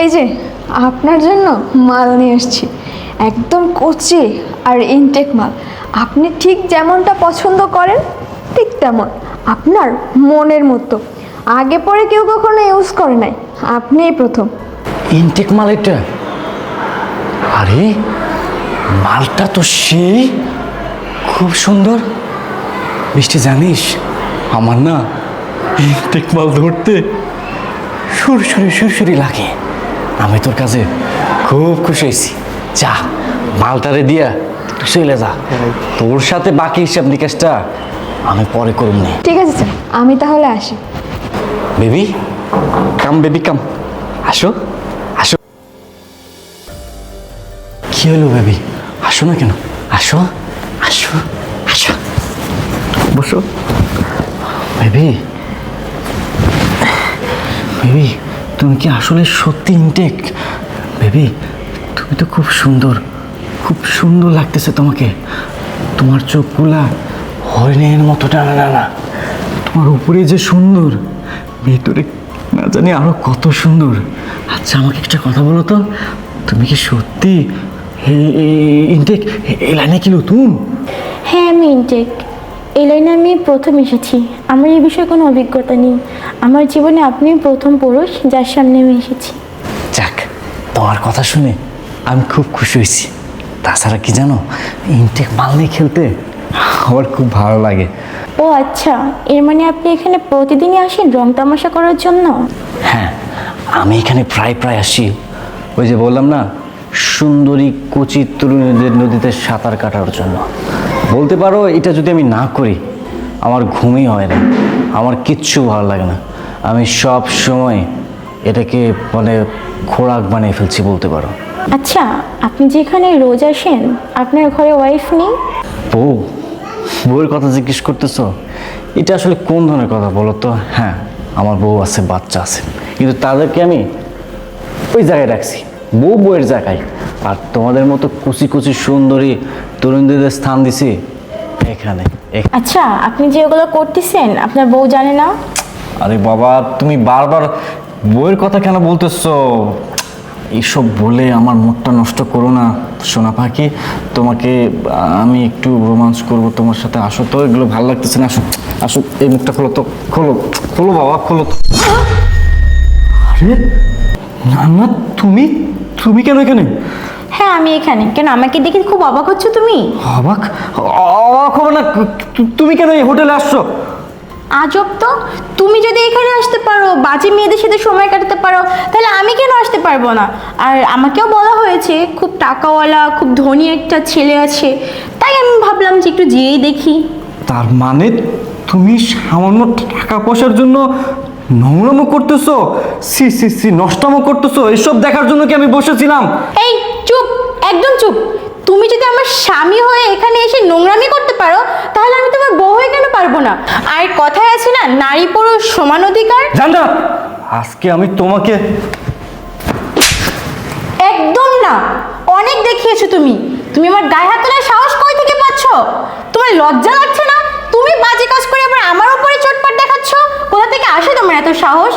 এই যে আপনার জন্য মাল নিয়ে এসেছি, একদম কচি আর ইনটেক মাল। আপনি ঠিক যেমনটা পছন্দ করেন ঠিক তেমন, আপনার মনের মতো। আগে পরে কেউ কখনো ইউজ করে নাই, আপনিই প্রথম। ইনটেক মাল এটা? আরে মালটা তো সেই খুব সুন্দর। বৃষ্টি জানিস, আমার না ইনটেক মাল ধরতে সুরসুরি লাগে। আমি তোর কাছে খুব খুশি হয়েছি। যা মালটারে দিয়া চলে যা, তোর সাথে বাকি হিসাব নিকাশটা আমি পরে করুম নি। ঠিক আছে স্যার, আমি তাহলে আসি। বেবি কাম, বেবি কাম, আসো আসো। কি হলো বেবি, আসো না কেন? আসো আসো আসো, বসো। বেবি বেবি, তুমি কি আসলে সত্যি ইনটেক? বেবি তুমি তো খুব সুন্দর, খুব সুন্দর লাগতেছে তোমাকে। তোমার চোখগুলা হরিণের মতো টানা টানা, তোমার উপরে যে সুন্দর, ভেতরে না জানি আরো কত সুন্দর। আচ্ছা আমাকে একটা কথা বলো তো, তুমি কি সত্যি ইনটেক? এই লাইনে কি নতুন? হ্যাঁ আমি ইনটেক। এই লাইনে আমি প্রথম এসেছি, আমার এই বিষয়ে কোনো অভিজ্ঞতা নেই। আমার জীবনে আপনিই প্রথম পুরুষ যার সামনে আমি এসেছি। যাক, তোমার কথা শুনে আমি খুব খুশি হয়েছি। তাছাড়া কি জানো, ইনটেক মাল নিয়ে খেলতে আমার খুব ভালো লাগে। ও আচ্ছা, এর মানে আপনি এখানে প্রতিদিনই আসেন রং তামাশা করার জন্য? হ্যাঁ, আমি এখানে প্রায় আসি। ওই যে বললাম না, সুন্দরী কচি তরুণীদের নদীতে সাঁতার কাটার জন্য। বলতে পারো এটা যদি আমি না করি আমার ঘুমই হয় না, আমার কিচ্ছু ভালো লাগে না। আমি সব সময় এটাকে মানে খোরাক বানিয়ে ফেলছি বলতে পারো। আচ্ছা, আপনি যেখানে রোজ আসেন আপনার ঘরে ওয়াইফ নেই? বউয়ের কথা জিজ্ঞেস করতেছো? এটা আসলে কোন ধরনের কথা বলো তো? হ্যাঁ, আমার বউ আছে, বাচ্চা আছে, কিন্তু তাদেরকে আমি ওই জায়গায় রাখছি, বউয়ের জায়গায়। আর তোমাদের মতো কুচি কুচি সুন্দরী তরুণীদের স্থান দিছি এখানে। আচ্ছা, আপনি যে এগুলো করতেছেন আপনার বউ জানে না? আরে বাবা, তুমি বারবার বউয়ের কথা কেন বলতেছো? এইসব বলে আমার মুডটা নষ্ট করো না সোনা পাখি। তোমাকে আমি একটু রোমান্স করব তোমার সাথে, আসো তো। এগুলো ভালো লাগতেছে না, আসো আসো। এই মুখটা খোলো তো, খোলো খোলো বাবা, খোলো তো। আরে না না, তুমি তুমি কেন এখানে? হ্যাঁ আমি এখানে। কেন, আমাকে দেখে খুব অবাক হচ্ছ তুমি? অবাক? অবাক হবে না? তুমি কেন এই হোটেলে আসছো? আজব তো, তুমি যদি এখানে আসতে পারো, বাজে মেয়েদের সাথে সময় কাটাতে পারো, তাহলে আমি কেন আসতে পারবো না? আর আমাকেও বলা হয়েছে খুব টাকাওয়ালা, খুব ধনী একটা ছেলে আছে, তাই আমি ভাবলাম যে একটু যেয়েই দেখি। তার মানে তুমি সামান্য টাকা পয়সার জন্য নোংরামো করতেছো? সি সি সি, নষ্টামো করতেছো? এসব দেখার জন্য কি আমি বসেছিলাম? এই চুপ, একদম চুপ। তুমি যদি আমার স্বামী হয়ে এখানে এসে নোংরামি করতে পারো, তাহলে আমি তোমার বউ হয়ে কেন পারবো না? আর কথায় আছে না, নারী পুরুষ সমান অধিকার। জানতা, আজকে আমি তোমাকে। একদম না, অনেক দেখিয়েছো তুমি। তুমি আমার গায়ে হাত তোলার সাহস কই থেকে পাচ্ছ? তোমার লজ্জা লাগছে না? তুমি বাজে কাজ করে আবার আমার উপরে চোটপাট দেখাচ্ছ? কোথা থেকে আসে তোমার এত সাহস?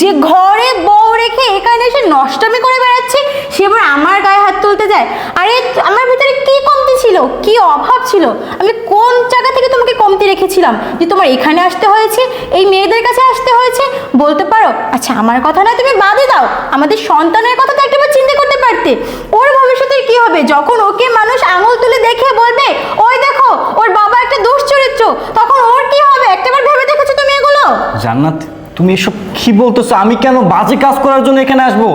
যে ঘরে বউ রেখে এখানে এসে নষ্টামি করে বেড়াচ্ছে, সে আবার আমার গায়ে হাত তুলতে যায়? আরে আমার ভিতরে কি কমতি ছিল, কি অভাব ছিল? আমি কোন জায়গা থেকে তোমাকে কমতি রেখেছিলাম যে তোমার এখানে আসতে হয়েছে, এই মেয়েদের কাছে আসতে হয়েছে? বলতে পারো? আচ্ছা আমার কথা না তুমি বাদে দাও, আমাদের সন্তানের কথা তো একটাবার চিন্তা করতে পারতে। ওর ভবিষ্যতে কি হবে যখন ওকে মানুষ আঙুল তুলে দেখে বলবে ওই দেখো ওর বাবা একটা দুশ্চরিত্র, তখন ওর কি হবে? একটাবার ভেবে দেখেছো তুমি এগুলো? জান্নাত, তুমি এসব কি বলতেছো? আমি কেন বাজে কাজ করার জন্য এখানে আসবো?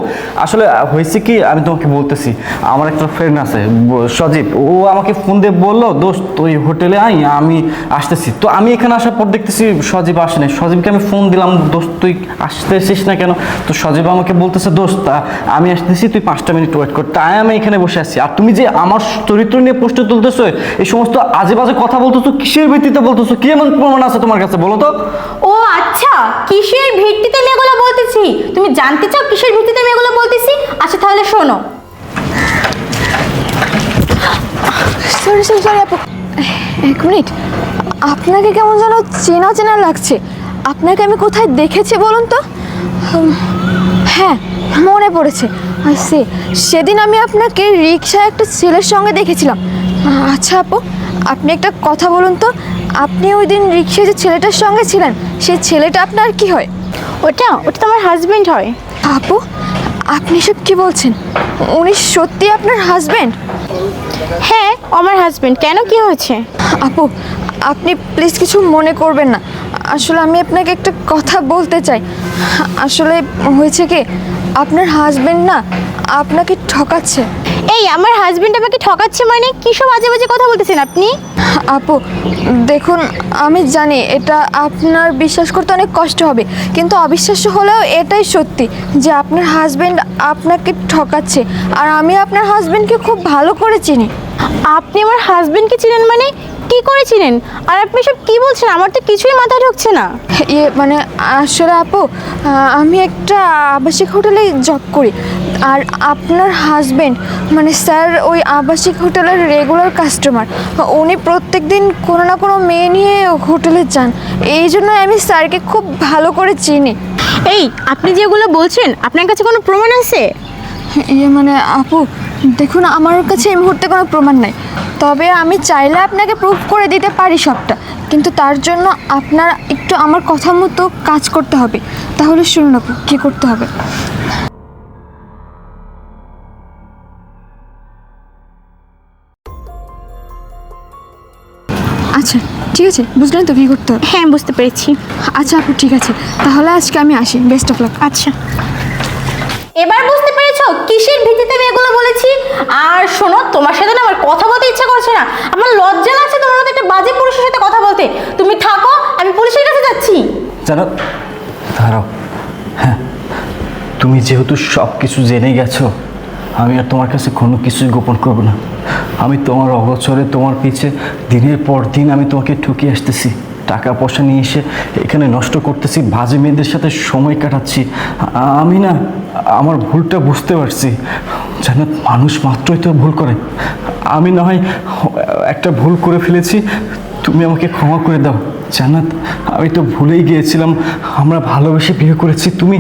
আসলে হয়েছে কি, আমি তোমাকে বলতেছি। আমার একটা ফ্রেন্ড আছে সজীব, ও আমাকে ফোন দিয়ে বললো দোস্ত তুই হোটেলে আই, আমি আসতেছি। তো আমি এখানে আসার পর দেখতেছি সজীব আসে নাই। সজীবকে আমি ফোন দিলাম, দোস্ত তুই আসতেছিস না কেন? তো সজীব আমাকে বলতেছে দোস্ত আমি আসতেছি, তুই 5টা মিনিট ওয়েট কর। তাই আমি এখানে বসে আছি। আর তুমি যে আমার চরিত্র নিয়ে পোস্ট তুলতেছো, এই সমস্ত আজে বাজে কথা বলতেছো, কিসের ভিত্তিতে বলতেছো? কি এমন প্রমাণ আছে তোমার কাছে বলো তো? ও আচ্ছা, কিসের ভিত্তিতে আমি এগুলো বলতেছি? তুমি জানতে চাও কিসের ভিত্তিতে আমি এগুলো বলতেছি? আচ্ছা তাহলে শোনো। সরি আপু, এক মিনিট। আপনাকে কেমন যেন চেনা চেনা লাগছে। আপনাকে আমি কোথায় দেখেছি বলুন তো? হ্যাঁ, মনে পড়েছে। সে সেদিন আমি আপনাকে রিক্সায় একটা ছেলের সঙ্গে দেখেছিলাম। আচ্ছা আপু, আপনি একটা কথা বলুন তো, আপনি ওই দিন রিক্সায় যে ছেলেটার সঙ্গে ছিলেন, সেই ছেলেটা আপনার কি হয়? ওটা তো আমার হাজবেন্ড হয়। আপু, আপনি সব কি বলছেন? উনি সত্যি আপনার হাজবেন্ড? হ্যাঁ, আমার হাজবেন্ড। কেন, কি হয়েছে? আপু, আপনি প্লিজ কিছু মনে করবেন না। আসলে আমি আপনাকে একটা কথা বলতে চাই। আসলে হয়েছে কি, আপনার হাজবেন্ড না আপনাকে ঠকাচ্ছে। এই, আমার হাজবেন্ড আমাকে ঠকাচ্ছে মানে? কি সব আজে বাজে কথা বলতেছেন আপনি? আপু দেখুন, আমি জানি এটা আপনার বিশ্বাস করতে অনেক কষ্ট হবে, কিন্তু অবিশ্বাস্য হলেও এটাই সত্যি যে আপনার হাজবেন্ড আপনাকে ঠকাচ্ছে। আর আমি আপনার হাজবেন্ডকে খুব ভালো করে চিনি। আপনি আমার হাজবেন্ডকে চিনেন মানে? কি করে চিনেন? আর আপনি সব কি বলছেন? আমার তো কিছুই মাথায় ঢুকছে না। মানে আসলে আপু, আমি একটা আবাসিক হোটেলে জব করি। আর আপনার হাজবেন্ড মানে স্যার ওই আবাসিক হোটেলের রেগুলার কাস্টমার। উনি প্রত্যেক দিন কোনো না কোনো মেয়ে নিয়ে হোটেলে যান। এই জন্য আমি স্যারকে খুব ভালো করে চিনি। এই, আপনি যেগুলো বলছেন, আপনার কাছে কোনো প্রমাণ আছে? মানে আপু দেখুন, আমার কাছে এই মুহূর্তে কোনো প্রমাণ নাই, তবে আমি চাইলে আপনাকে প্রুফ করে দিতে পারি সবটা। কিন্তু তার জন্য আপনার একটু আমার কথা মতো কাজ করতে হবে। তাহলে শুনুন আপু, কী করতে হবে। আচ্ছা ঠিক আছে, বুঝলেন তো কী করতে হবে? হ্যাঁ, বুঝতে পেরেছি। আচ্ছা আপু ঠিক আছে, তাহলে আজকে আমি আসি। Best of luck. আচ্ছা, এবার বুঝতে পেরেছো কিসের ভিত্তিতে আমি এগুলো বলেছি? আর শোনো, তোমার সাথে না আমার কথা বলতে ইচ্ছা করছে না। আমার লজ্জা লাগছে তোমার মতো একটা বাজে পুরুষের সাথে কথা বলতে। তুমি থাকো, আমি পুলিশের কাছে যাচ্ছি। জানো, দাঁড়াও। হ্যাঁ, তুমি যেহেতু সব কিছু জেনে গেছো, আমি আর তোমার কাছে কোনো কিছুই গোপন করবো না। আমি তোমার অগোচরে তোমার পিছে দিনের পর দিন আমি তোমাকে ঠকিয়ে আসতেছি, টাকা পয়সা নিয়ে এসে এখানে নষ্ট করতেছি, বাজে মেয়েদের সাথে সময় কাটাচ্ছি। আমি না আমার ভুলটা বুঝতে পারছি। জানো, মানুষ মাত্রই তো ভুল করে। আমি না হয় একটা ভুল করে ফেলেছি, তুমি আমাকে ক্ষমা করে দাও। জান্নাত, আমি তো ভুলেই গিয়েছিলাম আমরা ভালোবেসে বিয়ে করেছি। তুমি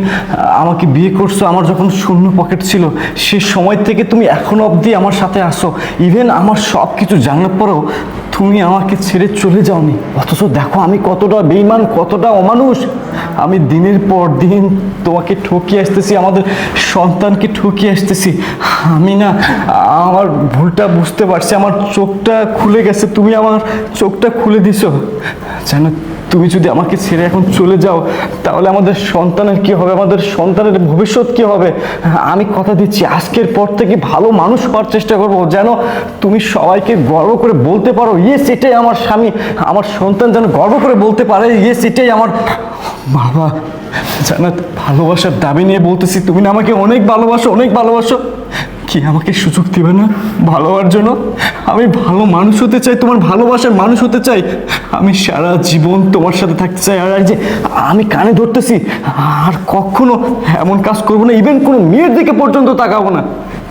আমাকে বিয়ে করছো আমার যখন শূন্য পকেট ছিল, সে সময় থেকে তুমি এখনো অবধি আমার সাথে আসো। ইভেন আমার সব কিছু জানার পরেও তুমি আমাকে ছেড়ে চলে যাওনি। অথচ দেখো আমি কতটা বেঈমান, কতটা অমানুষ। আমি দিনের পর দিন তোমাকে ঠকিয়ে আসতেছি, আমাদের সন্তানকে ঠকিয়ে আসতেছি। আমি না আমার ভুলটা বুঝতে পারছি, আমার চোখটা খুলে গেছে, তুমি আমার চোখটা খুলে দিছো। জানো, তুমি যদি আমাকে ছেড়ে এখন চলে যাও, তাহলে আমাদের সন্তানের কি হবে, আমাদের সন্তানের ভবিষ্যৎ কি হবে? আমি কথা দিচ্ছি, আজকের পর থেকে ভালো মানুষ হওয়ার চেষ্টা করবো, যেন তুমি সবাইকে গর্ব করে বলতে পারো, ইয়েস এটাই আমার স্বামী। আমার সন্তান যেন গর্ব করে বলতে পারে, ইয়েস এটাই আমার বাবা। জান্নাত, ভালোবাসার দাবি নিয়ে বলতেছি, তুমি না আমাকে অনেক ভালোবাসো, অনেক ভালোবাসো। কি আমাকে সুযোগ দিবে না ভালো হওয়ার জন্য? আমি ভালো মানুষ হতে চাই, তোমার ভালোবাসার মানুষ হতে চাই। আমি সারা জীবন তোমার সাথে থাকতে চাই। আর যে আমি কানে ধরতেছি, আর কখনো এমন কাজ করবো না, ইভেন কোনো মেয়ের দিকে পর্যন্ত তাকাবো না।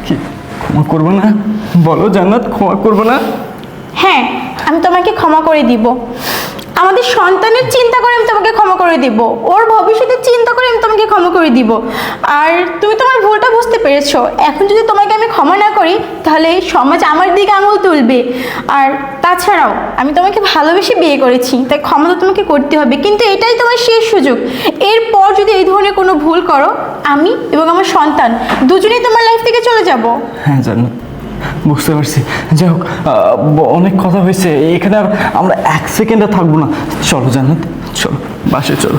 কি ক্ষমা করবো না? বলো জান্নাত, ক্ষমা করবো না? হ্যাঁ, আমি তোমাকে ক্ষমা করে দিব। আমাদের সন্তানের চিন্তা করে আমি তোমাকে ক্ষমা করে দিব, ওর ভবিষ্যতের চিন্তা করে আমি তোমাকে ক্ষমা করে দিব। আর তুমি তোমার ভুলটা বুঝতে পেরেছো। এখন যদি তোমাকে আমি ক্ষমা না করি, তাহলে সমাজ আমার দিকে আঙুল তুলবে। আর তাছাড়াও আমি তোমাকে ভালোবেসে বিয়ে করেছি, তাই ক্ষমা তো তোমাকে করতে হবে। কিন্তু এটাই তোমার শেষ সুযোগ। এরপর যদি এই ধরনের কোনো ভুল করো, আমি এবং আমার সন্তান দুজনেই তোমার লাইফ থেকে চলে যাব। হ্যাঁ জান্নাত, বুঝতে পারছি। যাই হোক, অনেক কথা হয়েছে, এখানে আর আমরা এক সেকেন্ডে থাকবো না। চলো জান্নাত, চলো বাসে চলো।